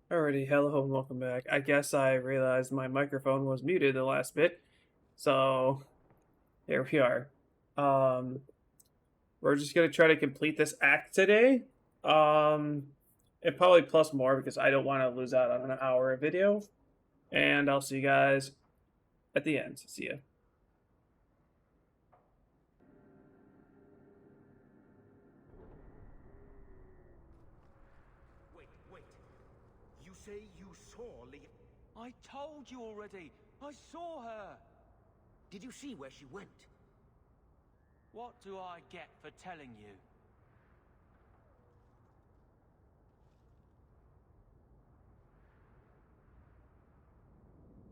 Alrighty, hello and welcome back. I guess I realized my microphone was muted the last bit, so here we are. Um, we're just gonna try to complete this act today. And probably plus more because I don't want to lose out on an hour of video. And I'll see you guys at the end. See ya. Wait. You say you saw Lee? I told you already. I saw her. Did you see where she went? What do I get for telling you?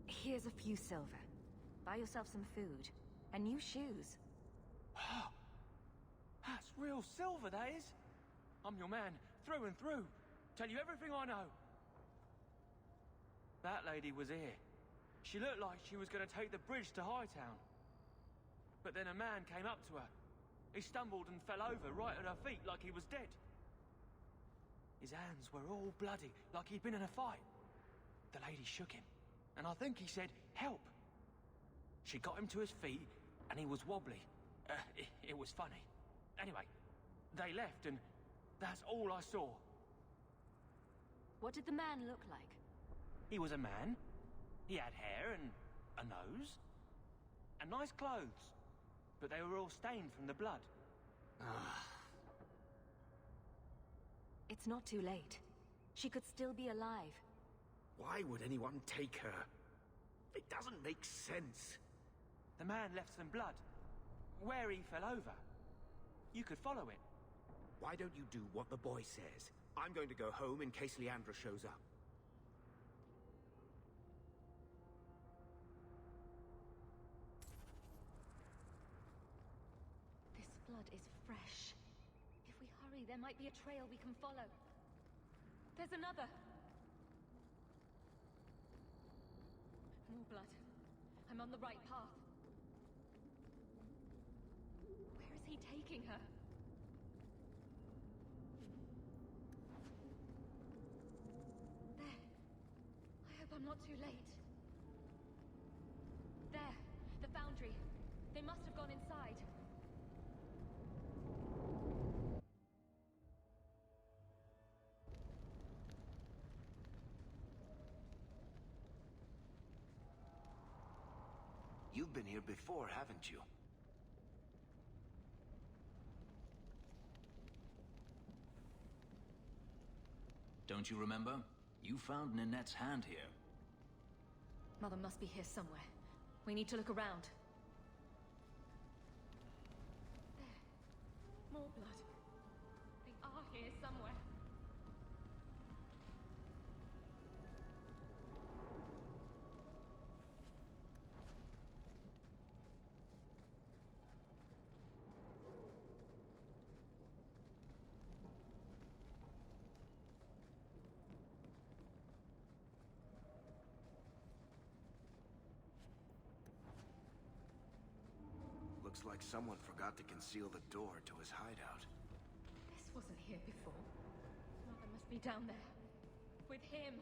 Here's a few silver. Buy yourself some food. And new shoes. That's real silver, that is. I'm your man, through and through. Tell you everything I know. That lady was here. She looked like she was going to take the bridge to Hightown. But then a man came up to her. He stumbled and fell over right at her feet like he was dead. His hands were all bloody, like he'd been in a fight. The lady shook him, and I think he said, "Help." She got him to his feet, and he was wobbly. It was funny. Anyway, they left, and that's all I saw. What did the man look like? He was a man. He had hair and a nose. And nice clothes. But they were all stained from the blood. It's not too late. She could still be alive. Why would anyone take her? It doesn't make sense. The man left some blood. Where he fell over. You could follow it. Why don't you do what the boy says? I'm going to go home in case Leandra shows up. This blood is fresh. If we hurry, there might be a trail we can follow. There's another! More blood. I'm on the right path. Where is he taking her? There. I hope I'm not too late. There. The foundry. They must have gone inside. You've been here before, haven't you? Don't you remember? You found Ninette's hand here. Mother must be here somewhere. We need to look around. There. More blood. They are here somewhere. Looks like someone forgot to conceal the door to his hideout. This wasn't here before. Mother must be down there. With him.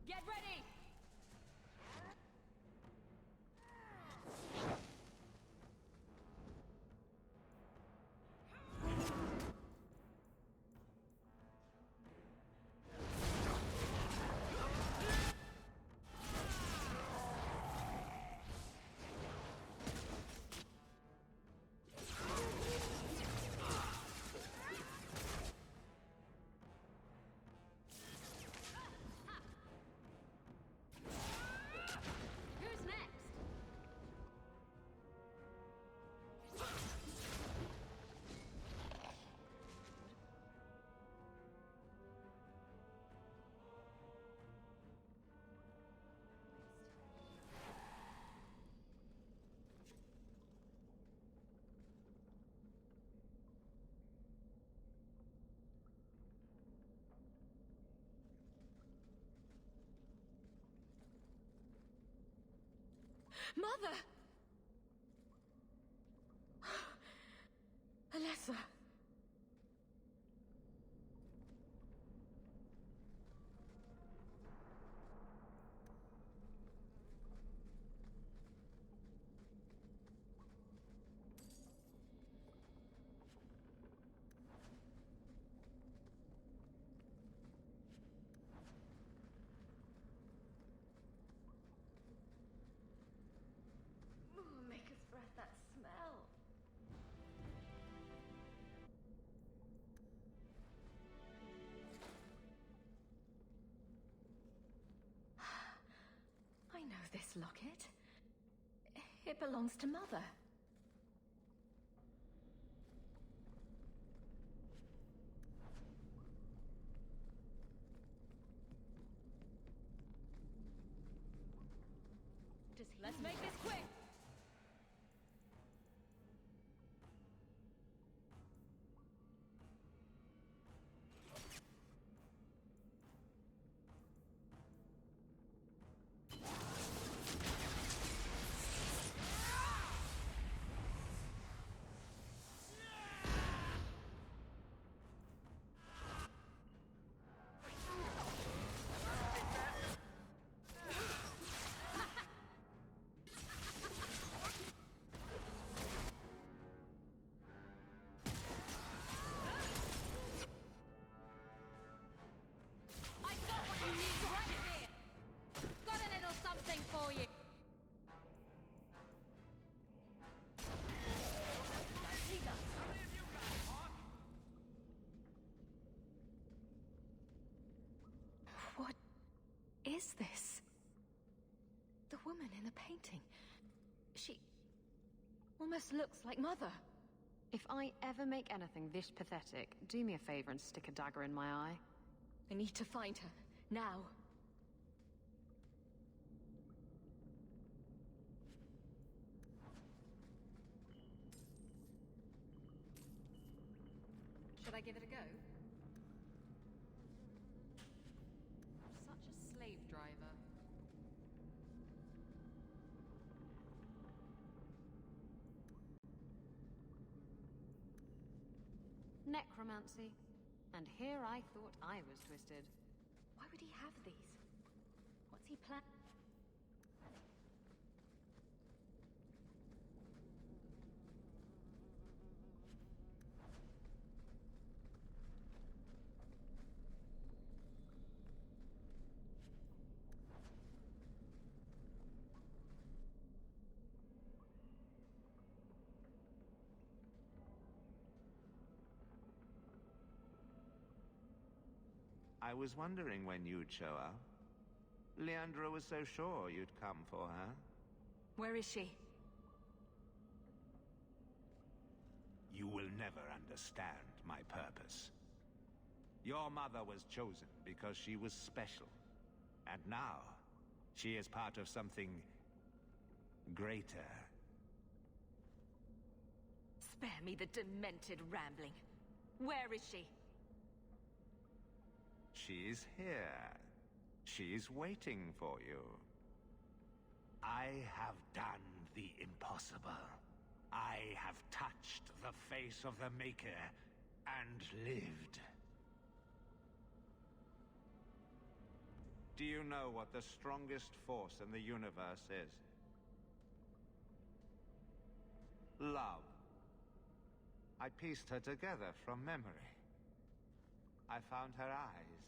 Get ready! Mother! Alessa. Make us breath that smell. I know this locket. It belongs to Mother. Let's make this quick! What is this? The woman in the painting. She almost looks like Mother. If I ever make anything this pathetic, do me a favor and stick a dagger in my eye. I need to find her. Now. Should I give it a go? Such a slave driver. Necromancy. And here I thought I was twisted. Why would he have these? What's he plan? I was wondering when you'd show up. Leandra was so sure you'd come for her. Where is she? You will never understand my purpose. Your mother was chosen because she was special. And now, she is part of something greater. Spare me the demented rambling. Where is she? She's here. She's waiting for you. I have done the impossible. I have touched the face of the Maker and lived. Do you know what the strongest force in the universe is? Love. I pieced her together from memory. I found her eyes,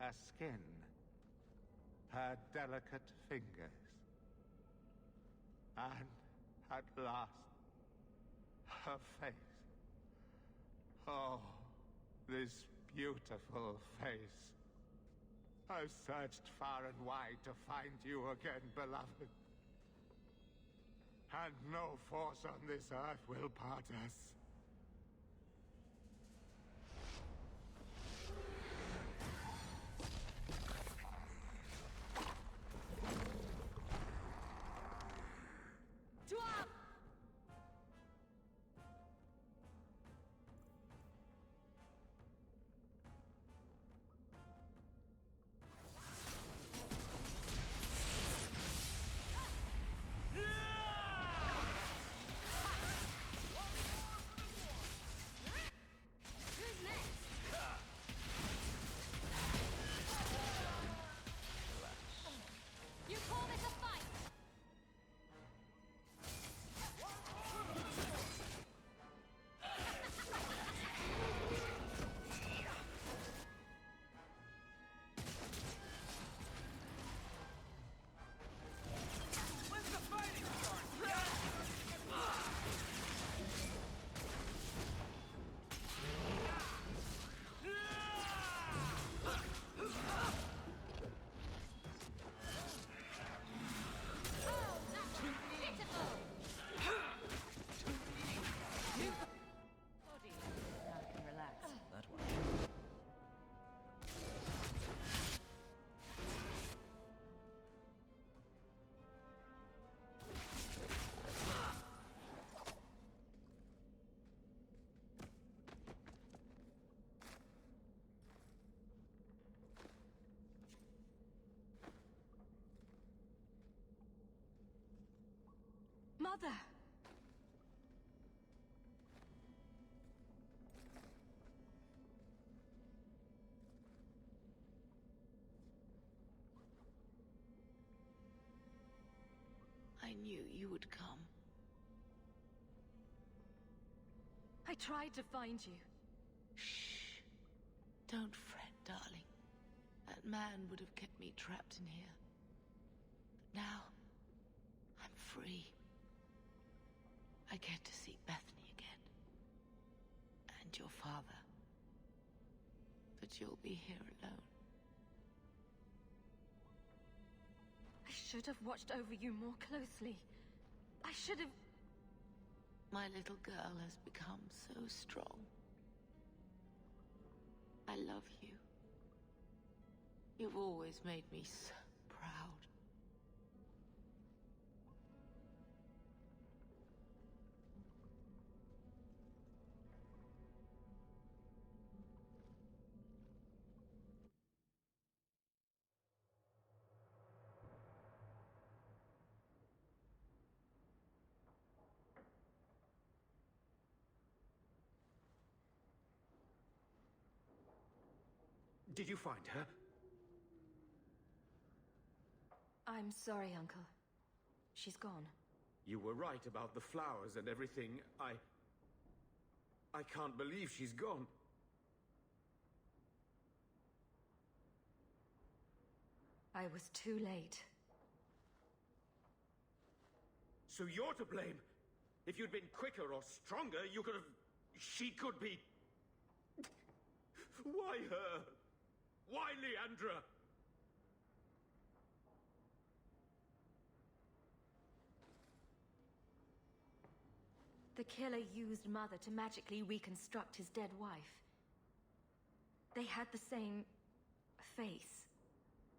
her skin, her delicate fingers. And at last, her face. Oh, this beautiful face. I've searched far and wide to find you again, beloved. And no force on this earth will part us. Let's Mother! I knew you would come. I tried to find you. Shh. Don't fret, darling. That man would have kept me trapped in here. But now, I'm free. I get to see Bethany again. And your father. But you'll be here alone. I should have watched over you more closely. I should have... My little girl has become so strong. I love you. You've always made me so proud. Did you find her? I'm sorry, Uncle. She's gone. You were right about the flowers and everything. I can't believe she's gone. I was too late. So you're to blame. If you'd been quicker or stronger, you could have... She could be... Why her? Why Leandra? The killer used Mother to magically reconstruct his dead wife. They had the same... face.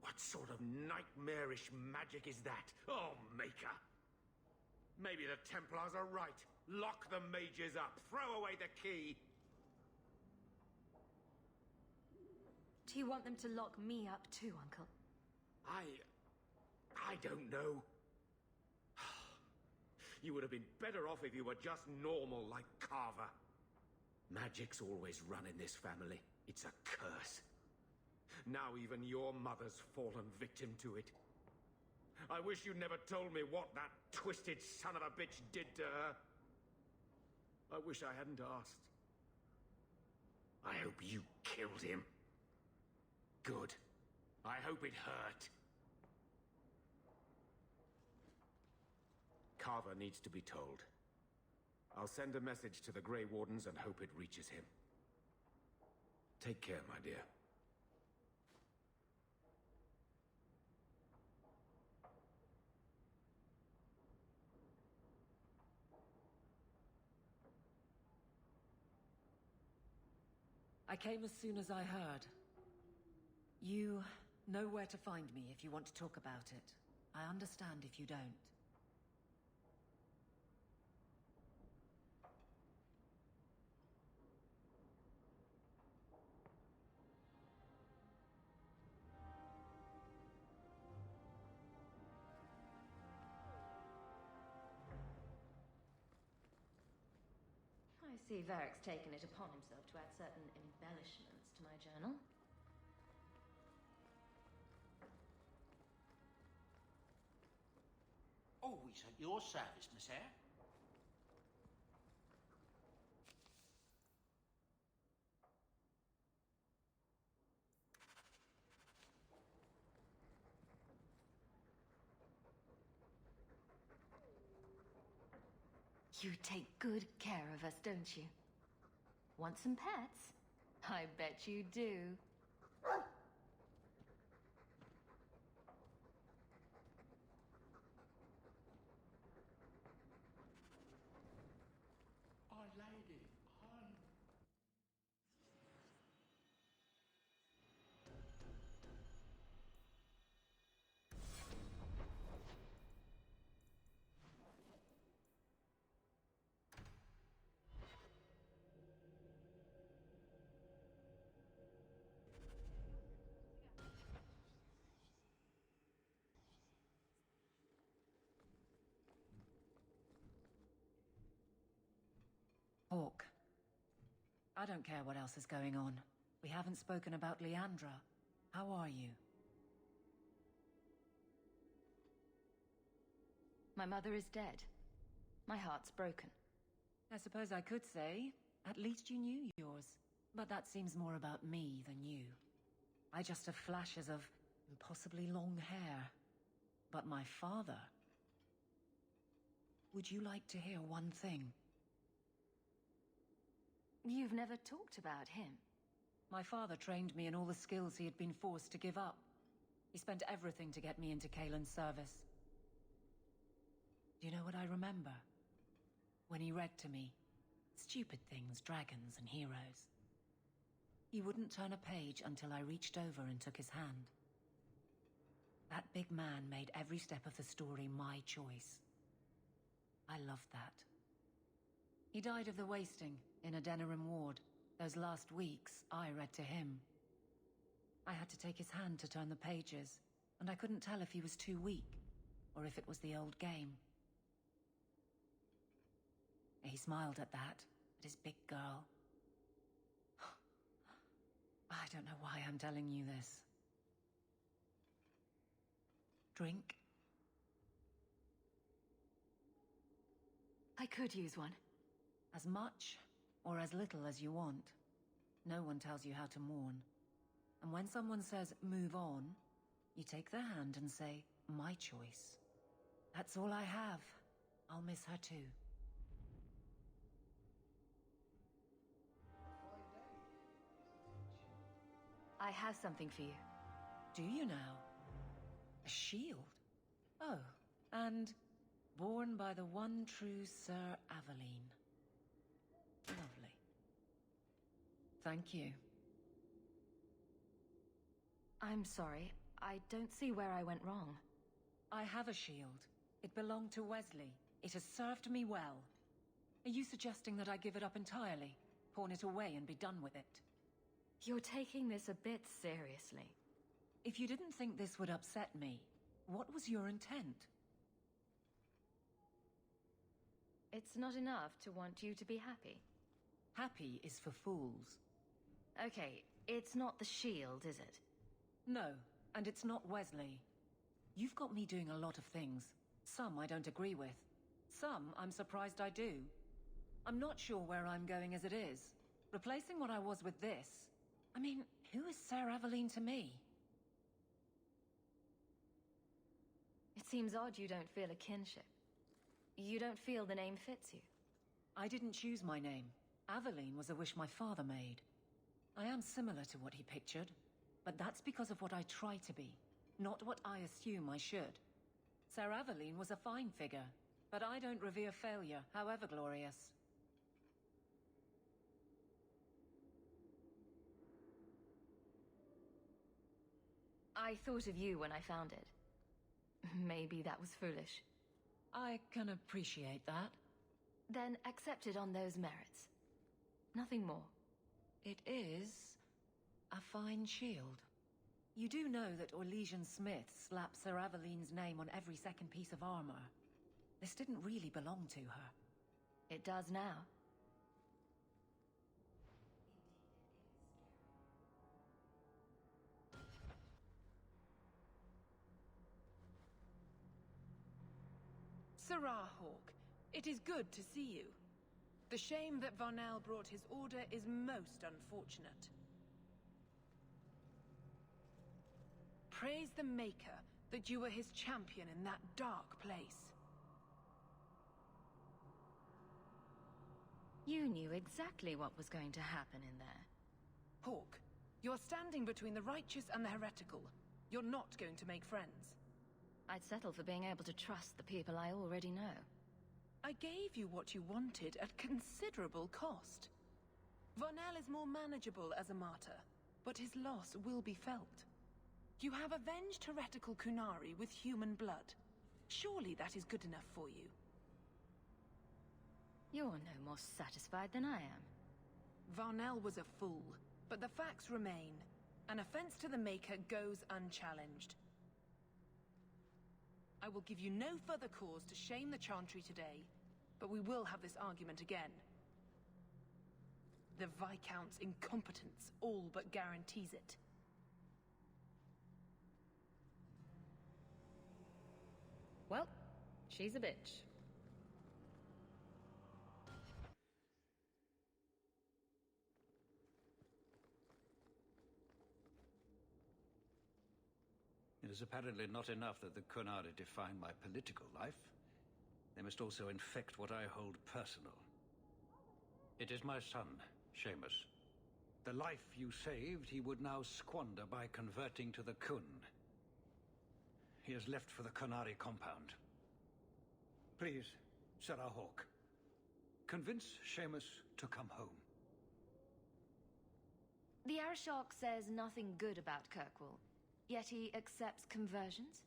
What sort of nightmarish magic is that? Oh, Maker! Maybe the Templars are right. Lock the mages up. Throw away the key. Do you want them to lock me up too, Uncle? I don't know. You would have been better off if you were just normal like Carver. Magic's always run in this family. It's a curse. Now even your mother's fallen victim to it. I wish you never told me what that twisted son of a bitch did to her. I wish I hadn't asked. I hope you killed him. Good. I hope it hurt. Carver needs to be told. I'll send a message to the Grey Wardens and hope it reaches him. Take care, my dear. I came as soon as I heard. You know where to find me if you want to talk about it. I understand if you don't. I see Varric's taken it upon himself to add certain embellishments to my journal. Always at your service, Miss Eyre. You take good care of us, don't you? Want some pets? I bet you do. Our lady, I don't care what else is going on. We haven't spoken about Leandra. How are you? My mother is dead. My heart's broken. I suppose I could say, at least you knew yours. But that seems more about me than you. I just have flashes of impossibly long hair. But my father... Would you like to hear one thing? You've never talked about him. My father trained me in all the skills he had been forced to give up. He spent everything to get me into Kaelin's service. Do you know what I remember? When he read to me, stupid things, dragons and heroes. He wouldn't turn a page until I reached over and took his hand. That big man made every step of the story my choice. I loved that. He died of the wasting in a Denerim ward. Those last weeks, I read to him. I had to take his hand to turn the pages, and I couldn't tell if he was too weak, or if it was the old game. He smiled at that, at his big girl. I don't know why I'm telling you this. Drink? I could use one. As much or as little as you want. No one tells you how to mourn. And when someone says, move on, you take their hand and say, my choice. That's all I have. I'll miss her too. I have something for you. Do you now? A shield? Oh, and born by the one true Sir Aveline. Lovely. Thank you. I'm sorry. I don't see where I went wrong. I have a shield. It belonged to Wesley. It has served me well. Are you suggesting that I give it up entirely? Pawn it away and be done with it? You're taking this a bit seriously. If you didn't think this would upset me, what was your intent? It's not enough to want you to be happy. Happy is for fools. Okay, it's not the shield, is it? No, and it's not Wesley. You've got me doing a lot of things. Some I don't agree with. Some I'm surprised I do. I'm not sure where I'm going as it is. Replacing what I was with this... I mean, who is Sir Aveline to me? It seems odd you don't feel a kinship. You don't feel the name fits you. I didn't choose my name. Aveline was a wish my father made. I am similar to what he pictured, but that's because of what I try to be, not what I assume I should. Sir Aveline was a fine figure, but I don't revere failure, however glorious. I thought of you when I found it. Maybe that was foolish. I can appreciate that. Then accept it on those merits. Nothing more. It is a fine shield. You do know that Orlesian smiths slap Sir Aveline's name on every second piece of armor. This didn't really belong to her. It does now. Sirrah Hawk, it is good to see you. The shame that Varnell brought his order is most unfortunate. Praise the Maker that you were his champion in that dark place. You knew exactly what was going to happen in there. Hawk, you're standing between the righteous and the heretical. You're not going to make friends. I'd settle for being able to trust the people I already know. I gave you what you wanted at considerable cost. Varnell is more manageable as a martyr, but his loss will be felt. You have avenged heretical Kunari with human blood. Surely that is good enough for you. You're no more satisfied than I am. Varnell was a fool, but the facts remain. An offense to the Maker goes unchallenged. I will give you no further cause to shame the Chantry today, but we will have this argument again. The Viscount's incompetence all but guarantees it. Well, she's a bitch. It is apparently not enough that the Kunari define my political life. They must also infect what I hold personal. It is my son, Seamus. The life you saved, he would now squander by converting to the Kun. He has left for the Kunari compound. Please, Sarah Hawk, convince Seamus to come home. The Arishok says nothing good about Kirkwall, yet he accepts conversions?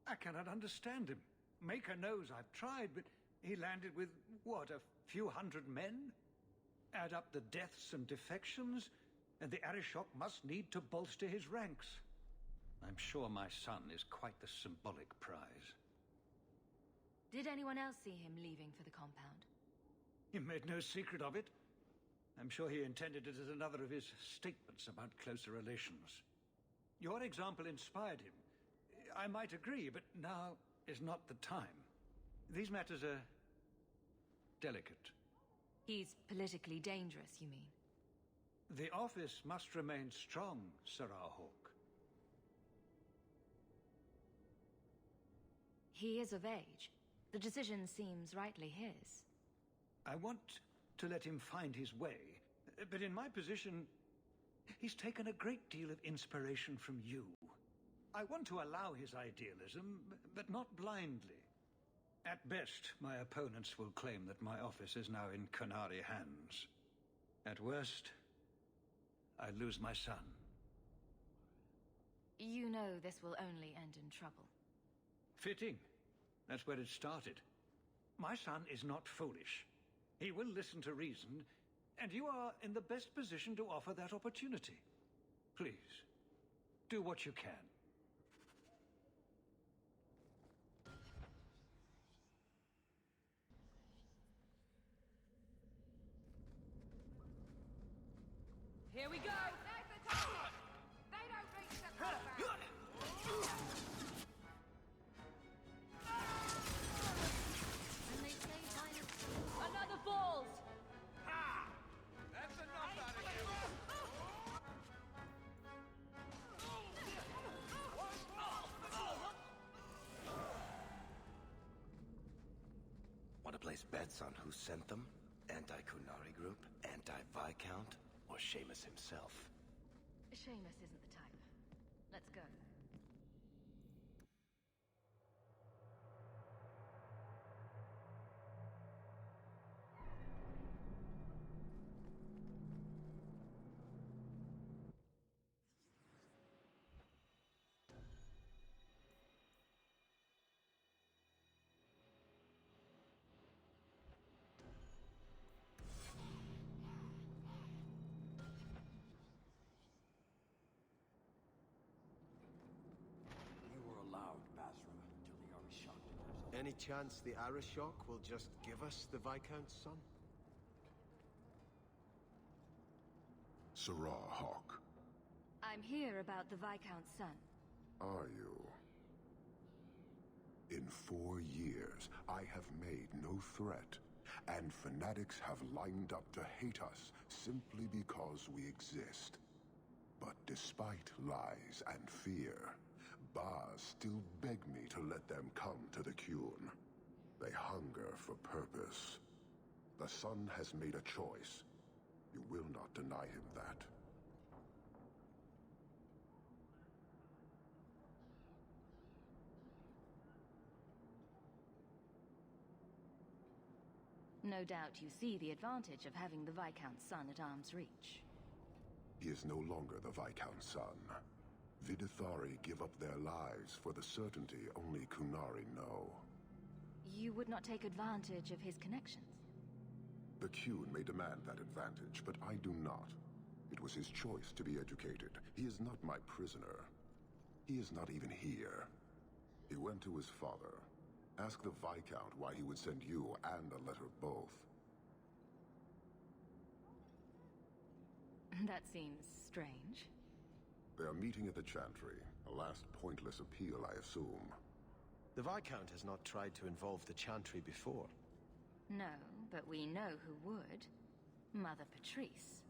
I cannot understand him. Maker knows I've tried, but he landed with, what, a few hundred men? Add up the deaths and defections, and the Arishok must need to bolster his ranks. I'm sure my son is quite the symbolic prize. Did anyone else see him leaving for the compound? He made no secret of it. I'm sure he intended it as another of his statements about closer relations. Your example inspired him. I might agree, but now is not the time. These matters are delicate. He's politically dangerous, you mean? The office must remain strong, Sarah Hawk. He is of age. The decision seems rightly his. I want to let him find his way, but in my position, he's taken a great deal of inspiration from you. I want to allow his idealism, but not blindly. At best, my opponents will claim that my office is now in Kunari hands. At worst, I lose my son. You know this will only end in trouble. Fitting. That's where it started. My son is not foolish. He will listen to reason, and you are in the best position to offer that opportunity. Please, do what you can. Here we go! They don't reach the combat! And they say Another balls! That's enough out of you! Want to place bets on who sent them? Anti-Kunari group, anti-Viscount, or Seamus himself? Seamus isn't the type. Let's go. Any chance the Arishok will just give us the Viscount's son? Sarah Hawk. I'm here about the Viscount's son. Are you? In 4 years, I have made no threat, and fanatics have lined up to hate us simply because we exist. But despite lies and fear, Baz still beg me to let them come to the Kyun. They hunger for purpose. The son has made a choice. You will not deny him that. No doubt you see the advantage of having the Viscount's son at arm's reach. He is no longer the Viscount's son. Vidithari give up their lives for the certainty only Kunari know. You would not take advantage of his connections? The Kyun may demand that advantage, but I do not. It was his choice to be educated. He is not my prisoner. He is not even here. He went to his father. Ask the Viscount why he would send you and a letter both. That seems strange. They are meeting at the Chantry. A last pointless appeal, I assume. The Viscount has not tried to involve the Chantry before. No, but we know who would. Mother Patrice.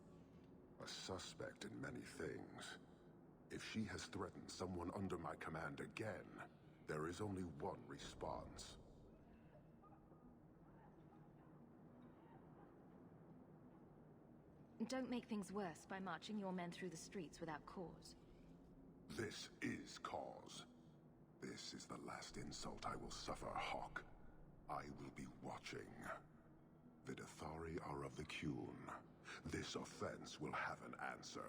A suspect in many things. If she has threatened someone under my command again, there is only one response. Don't make things worse by marching your men through the streets without cause. This is cause. This is the last insult I will suffer, Hawk. I will be watching. The Dathari are of the Qun. This offense will have an answer.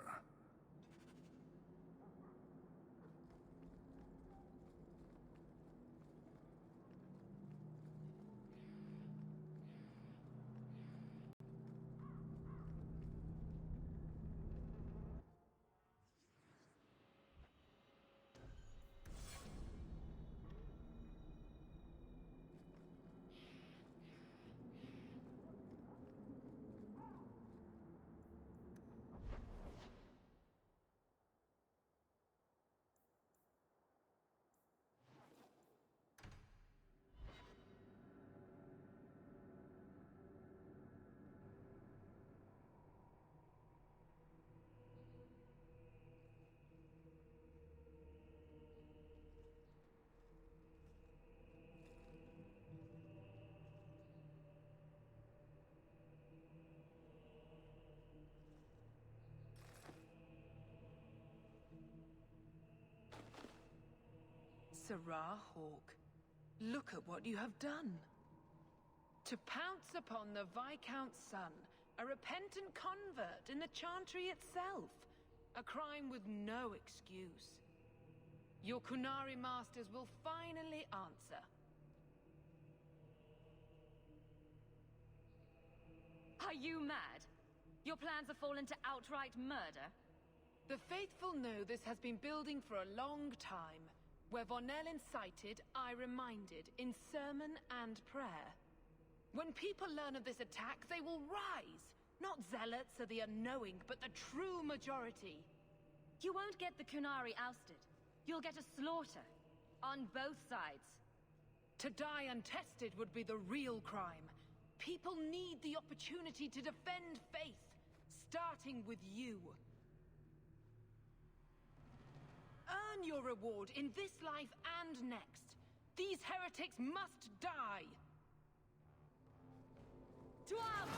Sarah Hawke, look at what you have done. To pounce upon the Viscount's son, a repentant convert in the Chantry itself. A crime with no excuse. Your Qunari masters will finally answer. Are you mad? Your plans have fallen to outright murder? The faithful know this has been building for a long time. Where Vonel incited, I reminded, in sermon and prayer. When people learn of this attack, they will rise. Not zealots or the unknowing, but the true majority. You won't get the Qunari ousted. You'll get a slaughter. On both sides. To die untested would be the real crime. People need the opportunity to defend faith, starting with you. Earn your reward in this life and next. These heretics must die! To arms!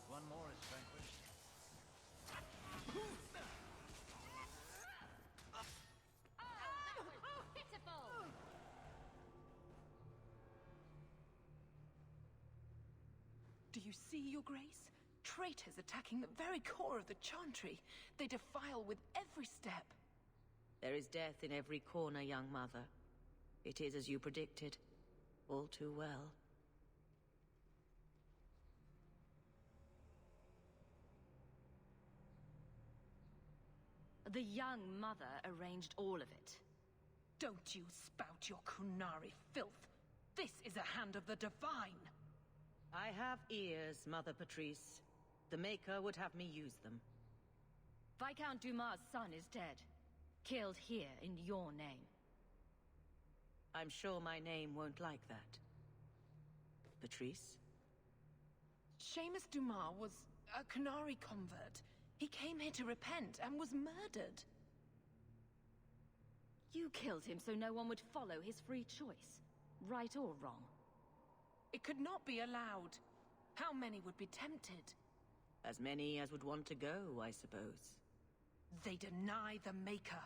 One more is vanquished. Do you see, Your Grace? Traitors attacking the very core of the Chantry. They defile with every step. There is death in every corner, young mother. It is as you predicted. All too well. The young mother arranged all of it. Don't you spout your Qunari filth. This is a hand of the divine. I have ears, Mother Patrice. The Maker would have me use them. Viscount Dumas' son is dead. Killed here in your name. I'm sure my name won't like that. Patrice? Seamus Dumas was a Qunari convert. He came here to repent and was murdered. You killed him so no one would follow his free choice. Right or wrong? It could not be allowed. How many would be tempted? As many as would want to go, I suppose. They deny the Maker.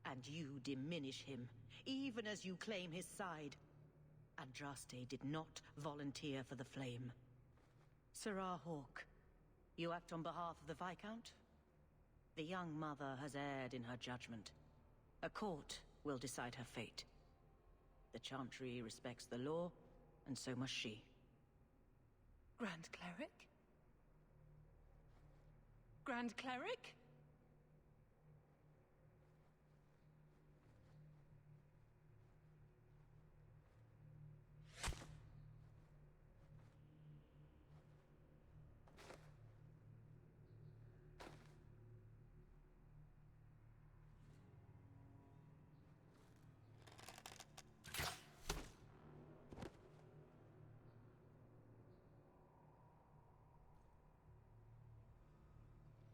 And you diminish him, even as you claim his side. Andraste did not volunteer for the flame. Sarah Hawke, you act on behalf of the Viscount? The young mother has erred in her judgment. A court will decide her fate. The Chantry respects the law, and so must she. Grand Cleric? Grand Cleric?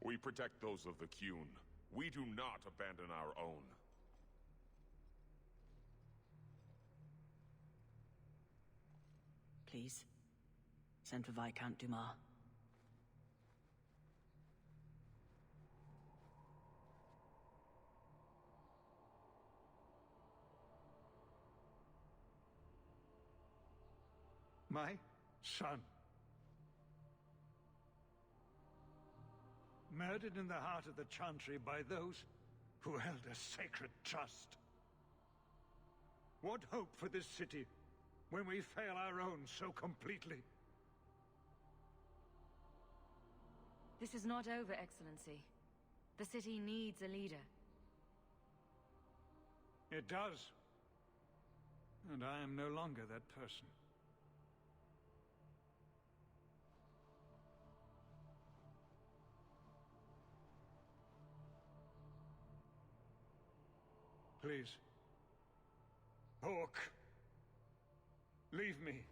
We protect those of the Qun. We do not abandon our own. Please, send for Viscount Dumas. My son. Murdered in the heart of the Chantry by those who held a sacred trust. What hope for this city when we fail our own so completely? This is not over, Excellency. The city needs a leader. It does. And I am no longer that person. Please. Hawk. Leave me.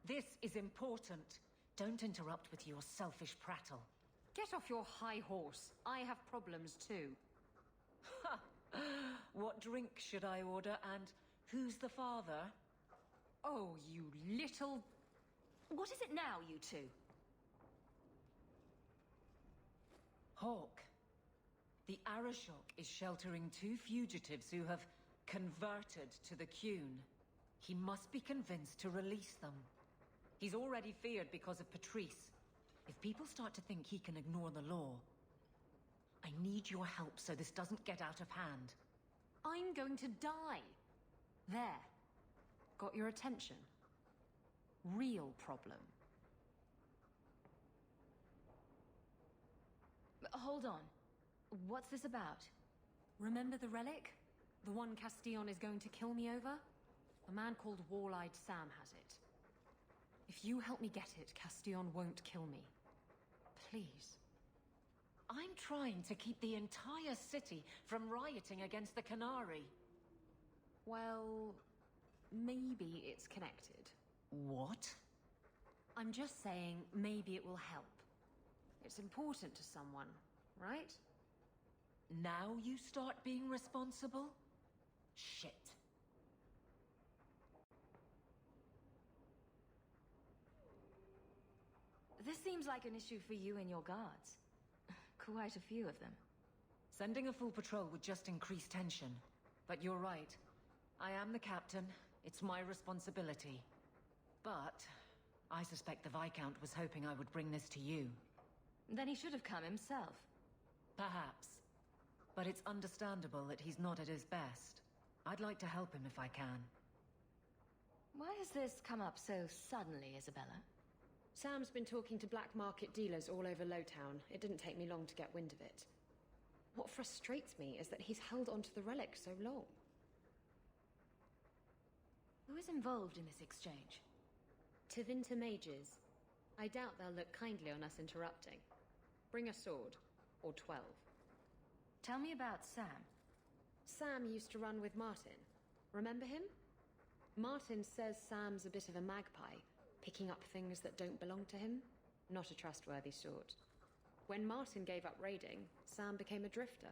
This is important. Don't interrupt with your selfish prattle. Get off your high horse. I have problems too. Ha! What drink should I order, and who's the father? Oh, you little... What is it now, you two? Hawk. The Arashok is sheltering 2 fugitives who have converted to the Qun. He must be convinced to release them. He's already feared because of Patrice. If people start to think he can ignore the law, I need your help so this doesn't get out of hand. I'm going to die. There. Got your attention? Real problem. Hold on. What's this about? Remember the relic? The one Castillon is going to kill me over? A man called Wall-Eyed Sam has it. If you help me get it, Castillon won't kill me. Please. I'm trying to keep the entire city from rioting against the Canary. Well, maybe it's connected. What? I'm just saying maybe it will help. It's important to someone, right? Now you start being responsible? Shit. This seems like an issue for you and your guards. Quite a few of them. Sending a full patrol would just increase tension. But you're right. I am the captain. It's my responsibility. But I suspect the Viscount was hoping I would bring this to you. Then he should have come himself. Perhaps. But it's understandable that he's not at his best. I'd like to help him if I can. Why has this come up so suddenly, Isabella? Sam's been talking to black market dealers all over Lowtown. It didn't take me long to get wind of it. What frustrates me is that he's held onto the relic so long. Who is involved in this exchange? Tevinter mages. I doubt they'll look kindly on us interrupting. Bring a sword. Or 12. Tell me about Sam. Sam used to run with Martin. Remember him? Martin says Sam's a bit of a magpie, picking up things that don't belong to him. Not a trustworthy sort. When Martin gave up raiding, Sam became a drifter.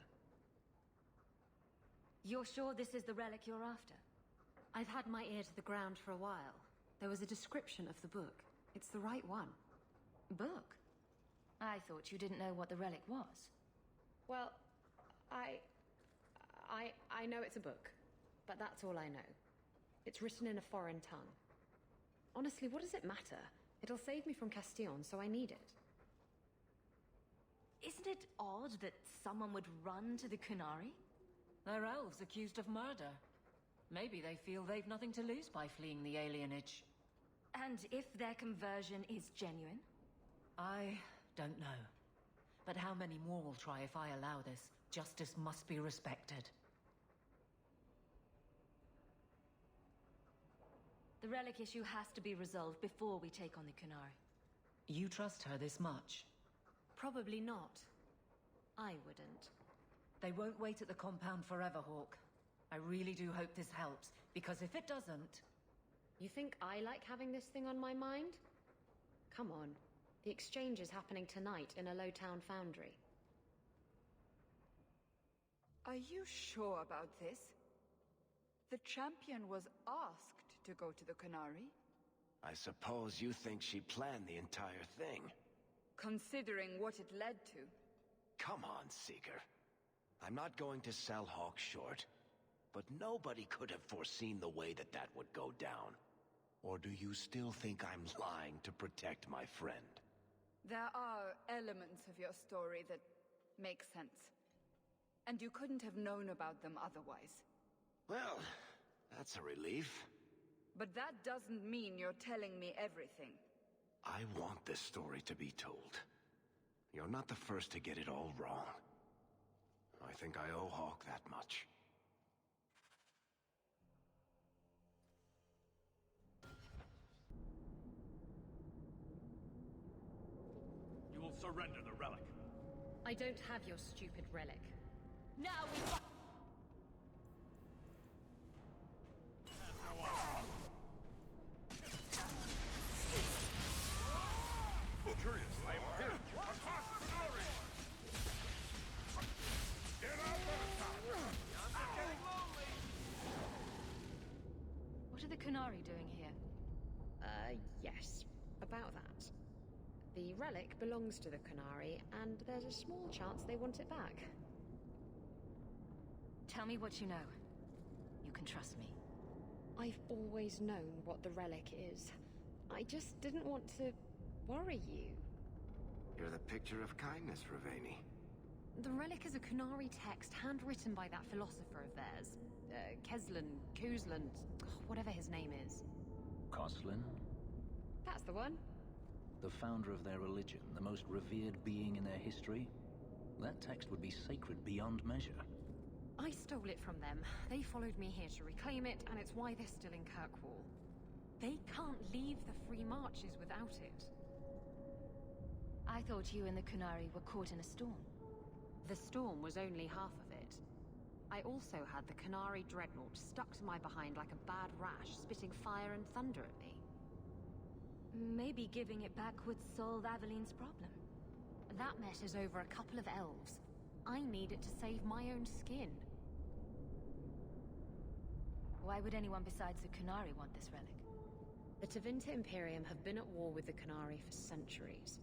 You're sure this is the relic you're after? I've had my ear to the ground for a while. There was a description of the book. It's the right one. Book? I thought you didn't know what the relic was. Well, I know it's a book, but that's all I know. It's written in a foreign tongue. Honestly, what does it matter? It'll save me from Castillon, so I need it. Isn't it odd that someone would run to the Kunari? They're elves accused of murder. Maybe they feel they've nothing to lose by fleeing the alienage. And if their conversion is genuine? I don't know. But how many more will try if I allow this? Justice must be respected. The relic issue has to be resolved before we take on the Kunari. You trust her this much? Probably not. I wouldn't. They won't wait at the compound forever, Hawk. I really do hope this helps, because if it doesn't... You think I like having this thing on my mind? Come on. The exchange is happening tonight in a low-town foundry. Are you sure about this? The champion was asked to go to the Kunari. I suppose you think she planned the entire thing. Considering what it led to. Come on, Seeker. I'm not going to sell Hawk short, but nobody could have foreseen the way that that would go down. Or do you still think I'm lying to protect my friend? There are elements of your story that make sense. And you couldn't have known about them otherwise. Well, that's a relief. But that doesn't mean you're telling me everything. I want this story to be told. You're not the first to get it all wrong. I think I owe Hawk that much. You will surrender the relic. I don't have your stupid relic. Now we... Curious, I am here. Across the glory! Get up on the top! I'm getting lonely! What are the Kunari doing here? Yes. About that. The relic belongs to the Kunari, and there's a small chance they want it back. Tell me what you know. You can trust me. I've always known what the relic is. I just didn't want to worry you. You're the picture of kindness, Ravani. The relic is a Kunari text handwritten by that philosopher of theirs. Kuzlan, whatever his name is. Koslin? That's the one. The founder of their religion, the most revered being in their history? That text would be sacred beyond measure. I stole it from them. They followed me here to reclaim it, and it's why they're still in Kirkwall. They can't leave the Free Marches without it. I thought you and the Kunari were caught in a storm. The storm was only half of it. I also had the Kunari dreadnought stuck to my behind like a bad rash, spitting fire and thunder at me. Maybe giving it back would solve Aveline's problem. That matters over a couple of elves. I need it to save my own skin. Why would anyone besides the Kunari want this relic? The Tevinter Imperium have been at war with the Kunari for centuries.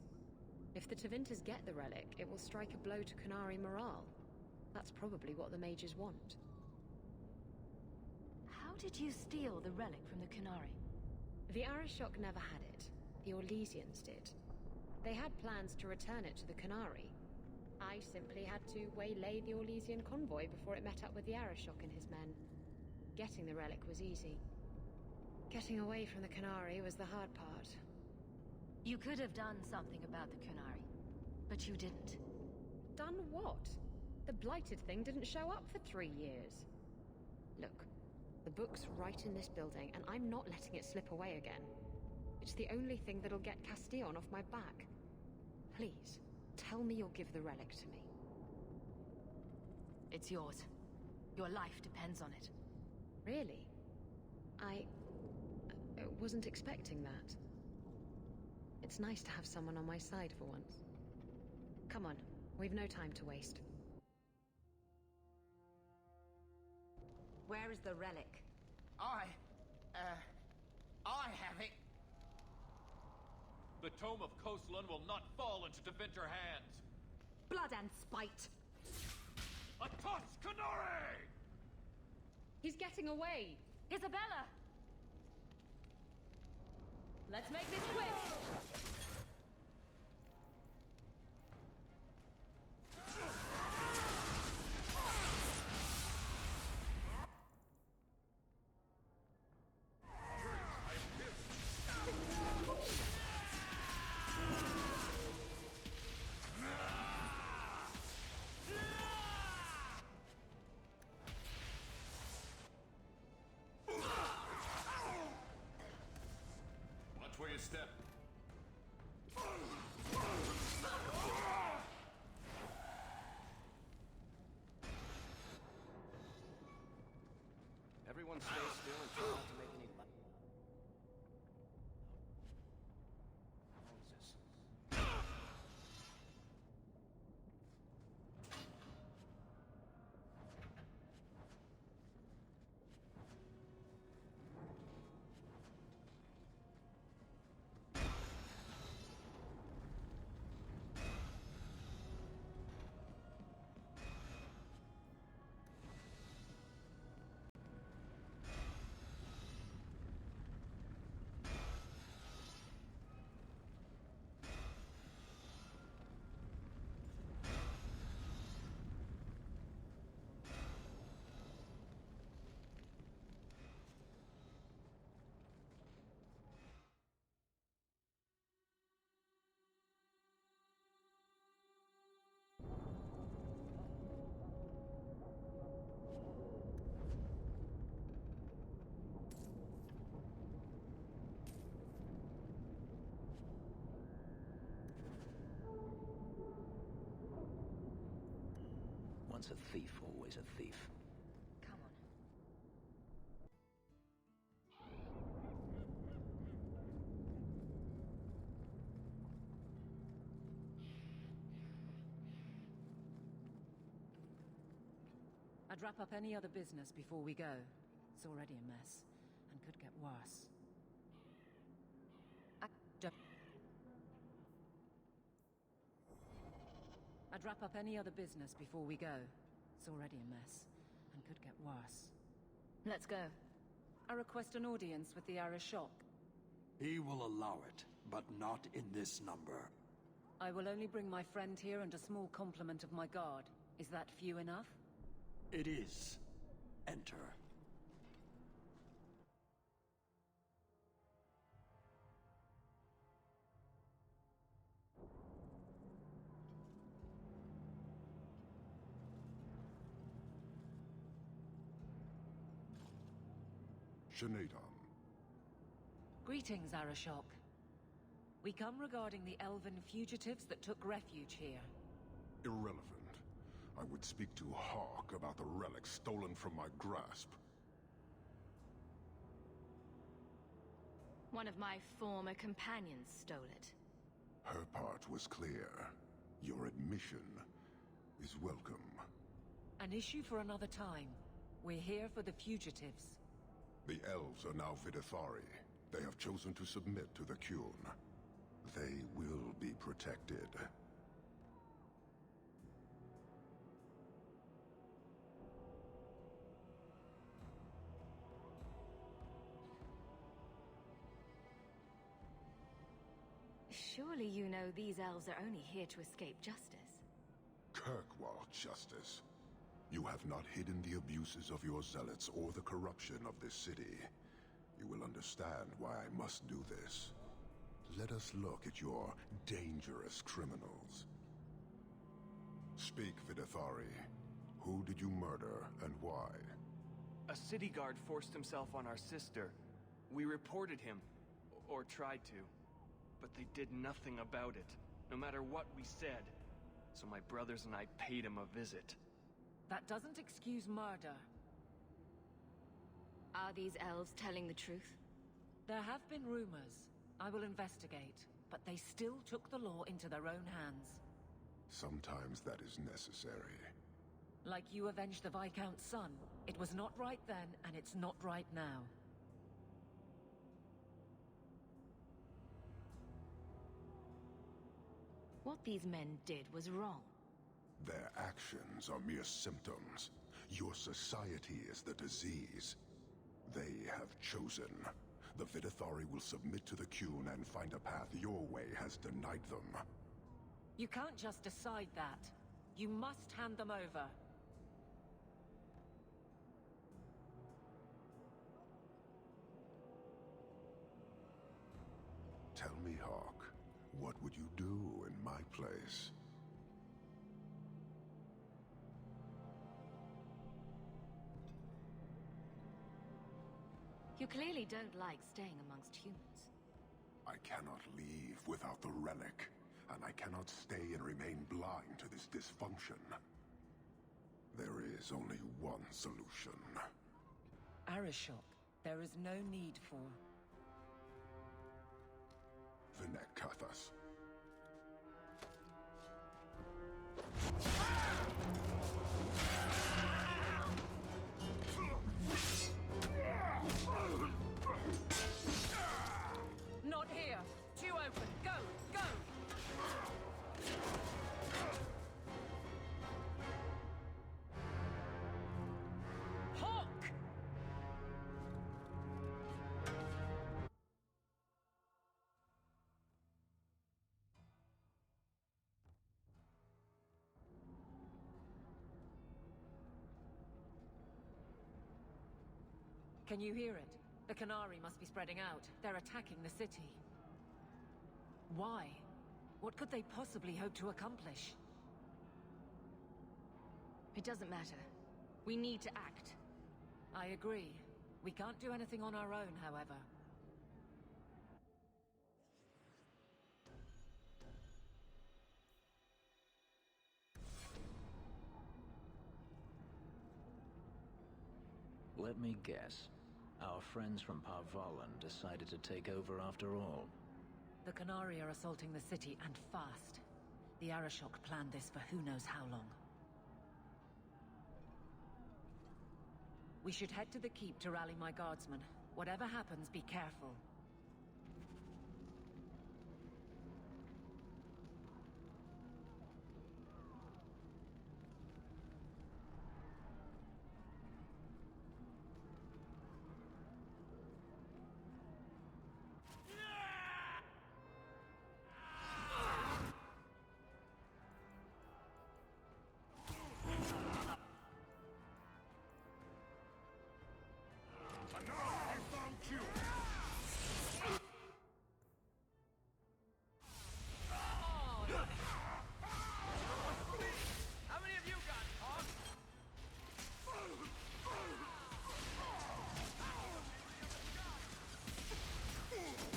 If the Tevinter's get the relic, it will strike a blow to Kunari morale. That's probably what the mages want. How did you steal the relic from the Kunari? The Arishok never had it. The Orlesians did. They had plans to return it to the Kunari. I simply had to waylay the Orlesian convoy before it met up with the Arishok and his men. Getting the relic was easy. Getting away from the Kunari was the hard part. You could have done something about the Kunari, but you didn't. Done what? The blighted thing didn't show up for 3 years. Look, the book's right in this building, and I'm not letting it slip away again. It's the only thing that'll get Castillon off my back. Please, tell me you'll give the relic to me. It's yours. Your life depends on it. Really? I wasn't expecting that. It's nice to have someone on my side for once. Come on, we've no time to waste. Where is the relic? I have it. The Tome of Koslan will not fall into Devinter hands! Blood and spite! A toss, Canore! He's getting away! Isabella! Let's make this quick! Watch where you step. Everyone stay still and try not to make any noises. Once a thief, always a thief. Come on. I'd wrap up any other business before we go. It's already a mess, and could get worse. I'd wrap up any other business before we go. It's already a mess, and could get worse. Let's go. I request an audience with the Arashok. He will allow it, but not in this number. I will only bring my friend here and a small complement of my guard. Is that few enough? It is. Enter. Shanadam. Greetings, Arashok. We come regarding the elven fugitives that took refuge here. Irrelevant. I would speak to Hawk about the relic stolen from my grasp. One of my former companions stole it. Her part was clear. Your admission is welcome. An issue for another time. We're here for the fugitives. The elves are now Vidithari. They have chosen to submit to the Kyun. They will be protected. Surely you know these elves are only here to escape justice. Kirkwall justice. You have not hidden the abuses of your zealots or the corruption of this city. You will understand why I must do this. Let us look at your dangerous criminals. Speak, Vidithari. Who did you murder and why? A city guard forced himself on our sister. We reported him, or tried to, but they did nothing about it, no matter what we said. So my brothers and I paid him a visit. That doesn't excuse murder. Are these elves telling the truth? There have been rumors. I will investigate, but they still took the law into their own hands. Sometimes that is necessary. Like you avenged the Viscount's son. It was not right then, and it's not right now. What these men did was wrong. Their actions are mere symptoms. Your society is the disease. They have chosen. The Vidithari will submit to the Qun and find a path your way has denied them. You can't just decide that. You must hand them over. Tell me, Hawk, what would you do in my place? You clearly don't like staying amongst humans. I cannot leave without the relic, and I cannot stay and remain blind to this dysfunction. There is only one solution. Arishok, there is no need for... Vinekathas. Not here! Two open! Go! Go! Hawk! Can you hear it? The Qunari must be spreading out. They're attacking the city. Why? What could they possibly hope to accomplish? It doesn't matter. We need to act. I agree. We can't do anything on our own, however. Let me guess. Our friends from Parvalan decided to take over after all. The Qunari are assaulting the city, and fast. The Arishok planned this for who knows how long. We should head to the keep to rally my guardsmen. Whatever happens, be careful. How many of you got, Hawk?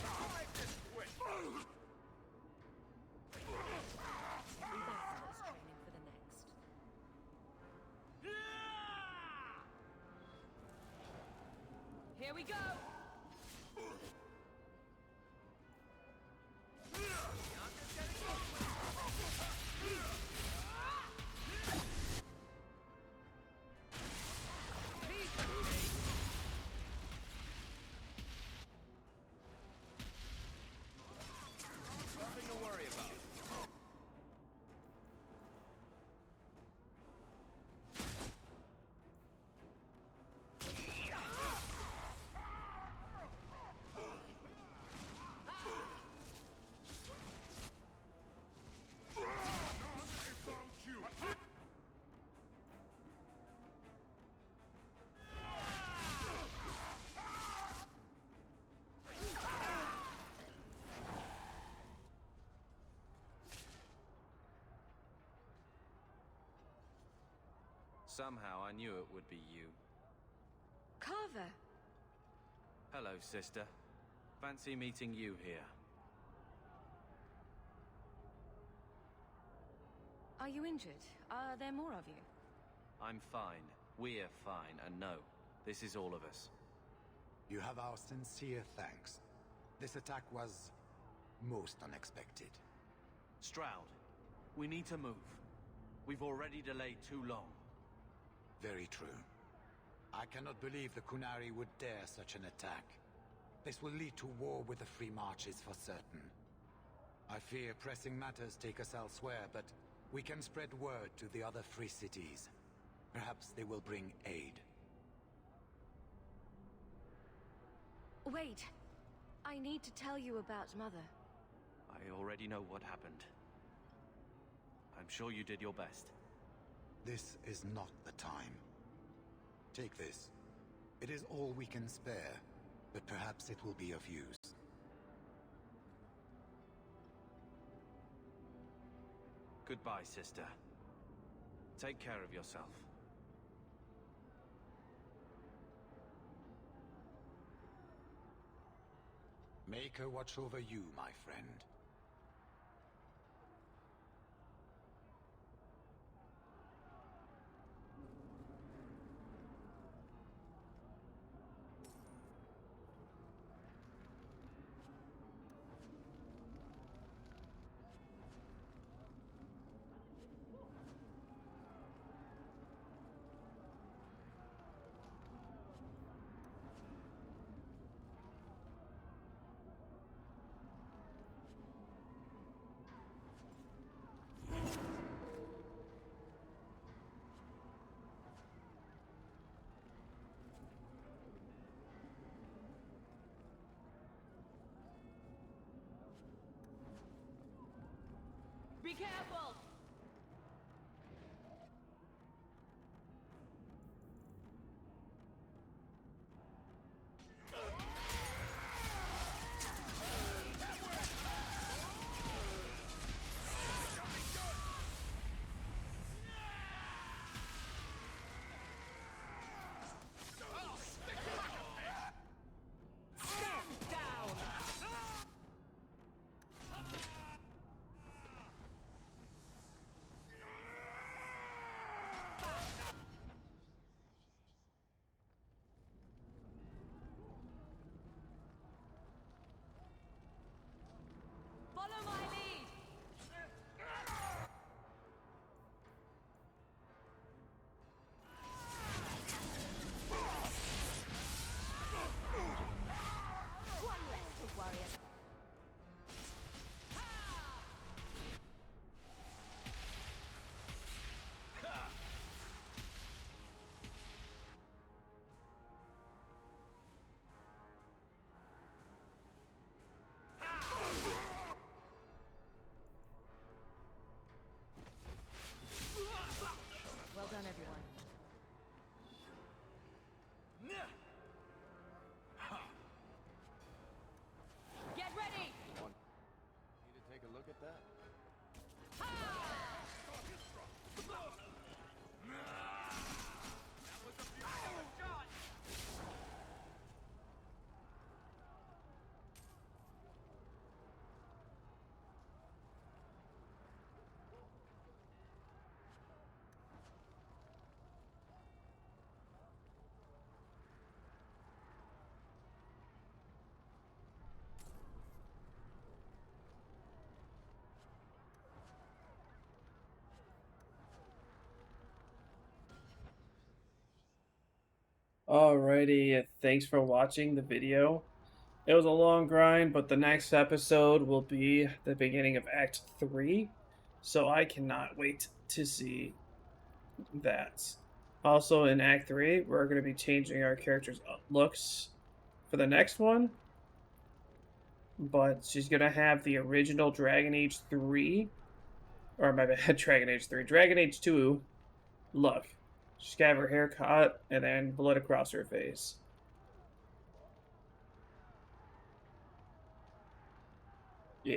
I'll make this quick. Training for the next. Here we go! Nothing to worry about. Somehow I knew it would be you. Carver! Hello, sister. Fancy meeting you here. Are you injured? Are there more of you? I'm fine. We're fine, and no, this is all of us. You have our sincere thanks. This attack was most unexpected. Stroud, we need to move. We've already delayed too long. Very true. I cannot believe the Qunari would dare such an attack. This will lead to war with the Free Marches for certain. I fear pressing matters take us elsewhere, but we can spread word to the other free cities. Perhaps they will bring aid. Wait. I need to tell you about Mother. I already know what happened. I'm sure you did your best. This is not the time. Take this. It is all we can spare, but perhaps it will be of use. Goodbye, sister. Take care of yourself. Make her watch over you, my friend. Be careful! Follow my lead! One less to worry about. Well done, everyone. Get ready! Need to take a look at that? Alrighty, thanks for watching the video. It was a long grind, but the next episode will be the beginning of Act 3, so I cannot wait to see that. Also, in Act 3, we're going to be changing our character's looks for the next one, but she's going to have the original Dragon Age 3, or my bad, Dragon Age 3, Dragon Age 2 look. She's got her hair cut and then blood across her face. Yeah.